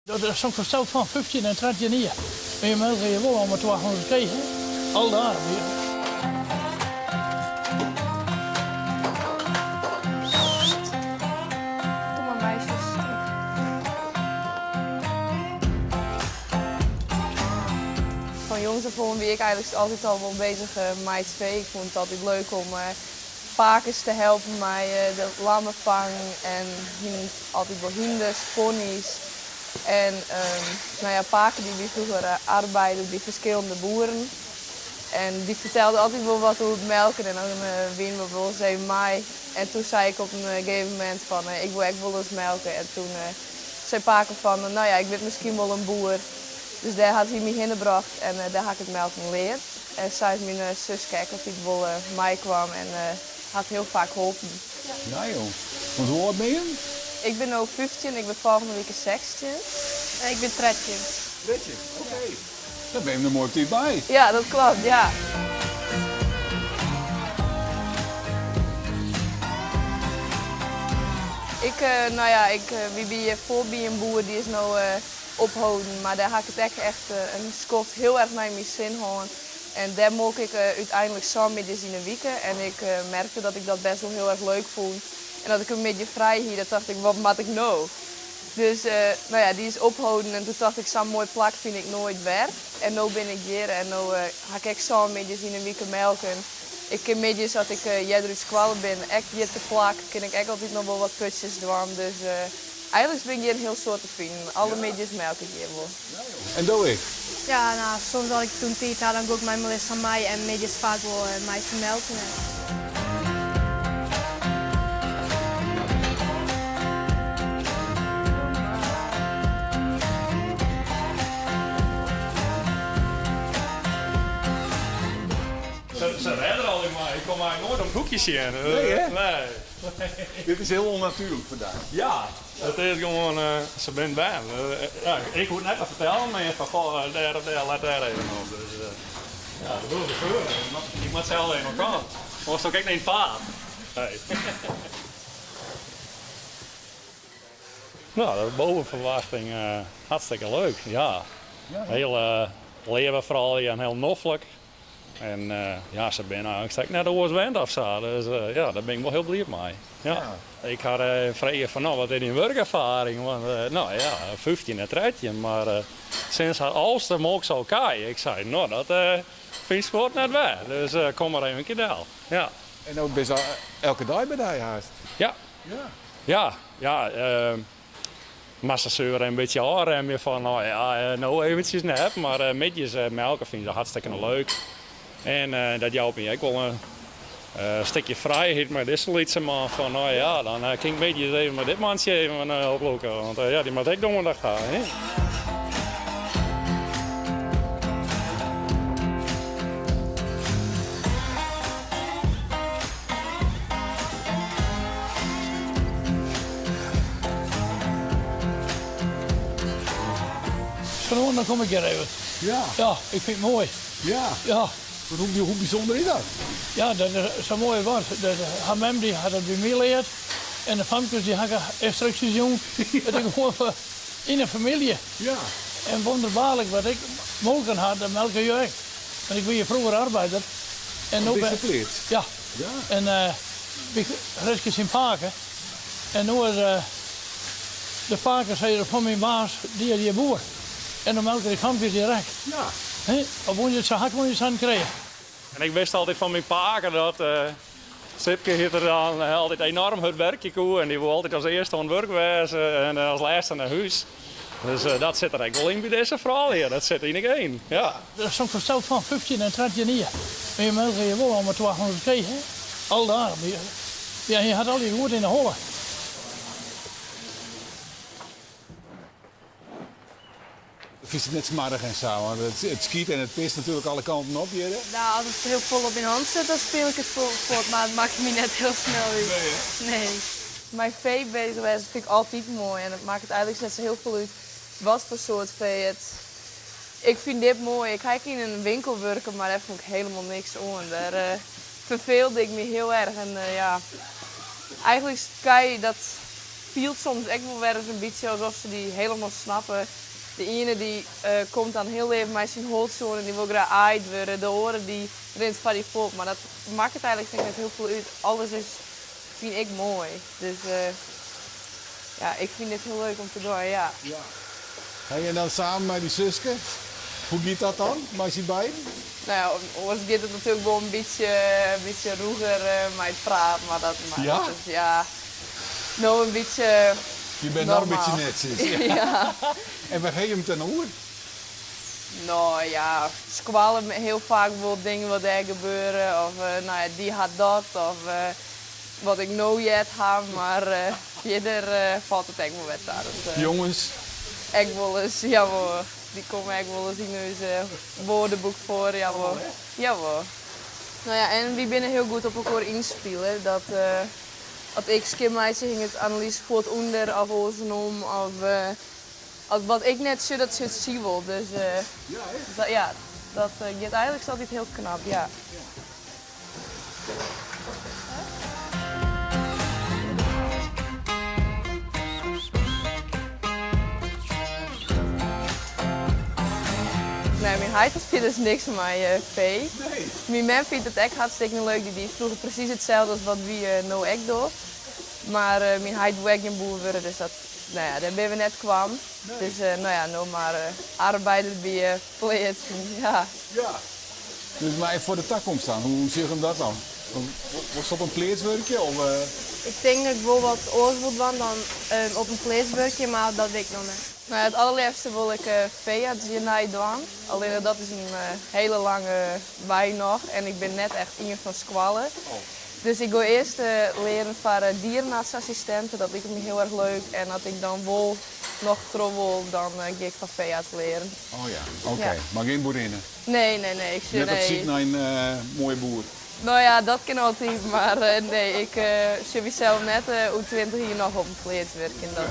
Dat is zo'n verschil van 15 en 30 jaar. Maar je melk je wel om het 200 krijgen. Al daar weer. Doe maar meisjes. Van jongs af aan ben ik eigenlijk altijd al wel bezig met tv. Ik vond het altijd leuk om pakers te helpen met de lammenvang en altijd wel hinders, ponies. En nou ja, paken die vroeger arbeiden op die verschillende boeren. En die vertelden altijd wel wat over het melken en dan wien we wel eens even mij. En toen zei ik op een gegeven moment van ik wil echt wel eens melken. En toen zei paken van nou ja, ik ben misschien wel een boer. Dus daar had hij me heen gebracht en daar had ik het melken geleerd. En zij is mijn zus kijken of hij wel mij kwam en had heel vaak geholpen. Ja joh. Want hoe oud ben je? Ik ben nu 15, ik ben volgende week 16. En ik ben 13. 13, oké. Daar ben je er mooi op tijd bij. Ja, dat klopt, ja. Wie ben je voor bij een boer die is nou ophouden, maar daar had ik het echt een schot heel erg naar mijn zin houden. En daar mocht ik uiteindelijk zonmiddags in de weekend en ik merkte dat ik dat best wel heel erg leuk vond. En dat ik een beetje vrij hier, dat dacht ik, wat moet ik nou? Dus die is ophouden en toen dacht ik, zo'n mooi plak vind ik nooit weg. En nu ben ik hier en nu ga ik zonmiddags in een weekend melken. Ik ken middags dat ik jeder kwallen ben, echt hier te plak, kan ik echt altijd nog wel wat putjes doen. Dus eigenlijk ben ik hier een heel soort vrienden. Alle middags melk ik hier wel. En doe ik? Ja, nou, soms als ik toen tijd had, dan kook mijn wel eens aan mij en middags vaak wel mij vermelken. Ze redden al in mij. Ik kom eigenlijk nooit op hoekjes zien. Nee, hè? Nee. Dit is heel onnatuurlijk vandaag. Ja, het is gewoon, ze bent bij. Ja, ik hoef net te vertellen, maar van goh, laat daar even op. Dus ja, dat wil ik gebeuren. Ik moet zelf even elkaar. Was ook echt niet paard. Hey. Nou, dat is boven verwachting hartstikke leuk. Ja, heel leven vooral en heel noffelijk. En ja, ze zijn eigenlijk net de oorswend of zo. Dus ja, daar ben ik wel heel blij mee. Ja. Ik had vrij van wat in werkervaring. Want nou ja, 15 en 13. Maar sinds haar oudste mocht zo kijken. Ik zei, nou dat vind ik sport net weg. Dus kom maar even een keer del. Ja. En dan ben je elke dag bij die haast. Ja. Ja. Maar ze zeuren een beetje aanremmen van, nou ja, nou eventjes net. Maar middags melken vind ze hartstikke leuk. En dat helpt me ook wel een stukje vrijheid, maar dit is iets maar van, nou ja, dan kan ik een beetje even met dit mansje even oplopen. Want ja, die moet ik donderdag gaan. Hè? Gewoon, dan kom ik hier even. Ja. Ja, ik vind het mooi. Ja. Ja. Hoe bijzonder is dat? Ja, dat is zo mooi woord. Haar mem die had het bij mij geleerd. En de famkes die hadden instructies jong. Dat ik gewoon in een familie. Ja. En wonderbaarlijk wat ik mogen had, dat melk je echt. Want ik ben hier vroeger arbeider. En nu ben Disciplineerd. ja. Ja. En ben ik restjes in Paken. En nu is de Paken zei van mijn baas, die boer. En dan melken die famkes direct. Ja. He? Op woensdag het zo hard moet je het aan krijgen. En ik wist altijd van mijn paken dat Sipke heeft er dan altijd enorm hard werkje koe en die wil altijd als eerste aan het werk wezen en als laatste naar huis. Dus dat zit er eigenlijk wel in bij deze verhaal hier, dat zit er in één. Ja. Dat is zo'n verschil van 15 en 30 jaar. Maar je melkt je wel om het 200 krijgen. Al daar. Ja, je had al die woord in de holle. Vind je het net smarrig en zo? Want het skiet en het pist natuurlijk alle kanten op hier. Nou, als het heel vol op in hand zit, dan speel ik het voort, maar het maakt me net heel snel uit. Nee. Mijn vee bezig zijn vind ik altijd mooi en het maakt het eigenlijk net zo heel veel uit wat voor soort vee het. Ik vind dit mooi. Ik ga in een winkel werken, maar daar vond ik helemaal niks aan. Daar verveelde ik me heel erg en ja, eigenlijk kan je dat voelt soms echt wel weer eens een beetje alsof ze die helemaal snappen. De ene die komt dan heel even met zijn hoofdzoon en die wil graag aaid worden. De andere die rent van die pop. Maar dat maakt het eigenlijk denk ik heel veel uit. Alles is, vind ik mooi. Dus ja, ik vind het heel leuk om te doen, ja. Hey, en dan samen met die zuske, hoe gaat dat dan, met die beiden? Nou ja, ons gaat het natuurlijk wel een beetje roeger met praten, maar dat Ja? dat is, ja, nou een beetje Je bent nog een normaal. beetje netjes. Ja. En waar ga je hem ten over? Nou ja, squallen heel vaak wel dingen wat er gebeuren. Of nou ja, die had dat. Of wat ik nou jet heb. Maar verder valt het echt wel wat daar. Dus, Jongens, echt wel eens, jawel. Die komen echt wel eens in ons woordenboek voor, jawel. Jawel. Nou ja, en we zijn heel goed op elkaar inspelen. Dat als ik skimmeisje ging het analyse voor het onder of oorsnom of wat ik net zo dat ze het zien wil. Dus dat gaat eigenlijk altijd heel knap, ja. Nee, mijn huid vindt dus niks van mij vee. nee. Mijn man vindt het echt hartstikke leuk. Die vroeger precies hetzelfde als wat we nou echt doen. Maar mijn huid wil echt geen boer worden, dus dat, nou ja, daar ben we net kwam. Nee. Dus nou ja, nou maar arbeiden bij pleet. Ja. Ja. Dus maar even voor de takkom staan, hoe zie je hem dat dan? Was dat een pleetswerkje of? Ik denk dat ik wel wat oors wil doen dan op een plaatswerkje, maar dat weet ik nog niet. Nou, het allerliefste wil ik Vea Genai doen. Alleen dat is een hele lange wei nog en ik ben net echt iemand van squallen. Oh. Dus ik wil eerst leren voor dierenartsassistenten, dat lijkt me heel erg leuk. En dat ik dan wel nog trommel, dan ga ik van Vea leren. Oh ja, oké. Ja. Maar geen boerinnen. Nee. Ik zie Net op zoek naar een mooie boer. Nou ja, dat kan altijd, maar nee, ik zie mezelf net hoe 20 hier nog op een vlees werken. Dat,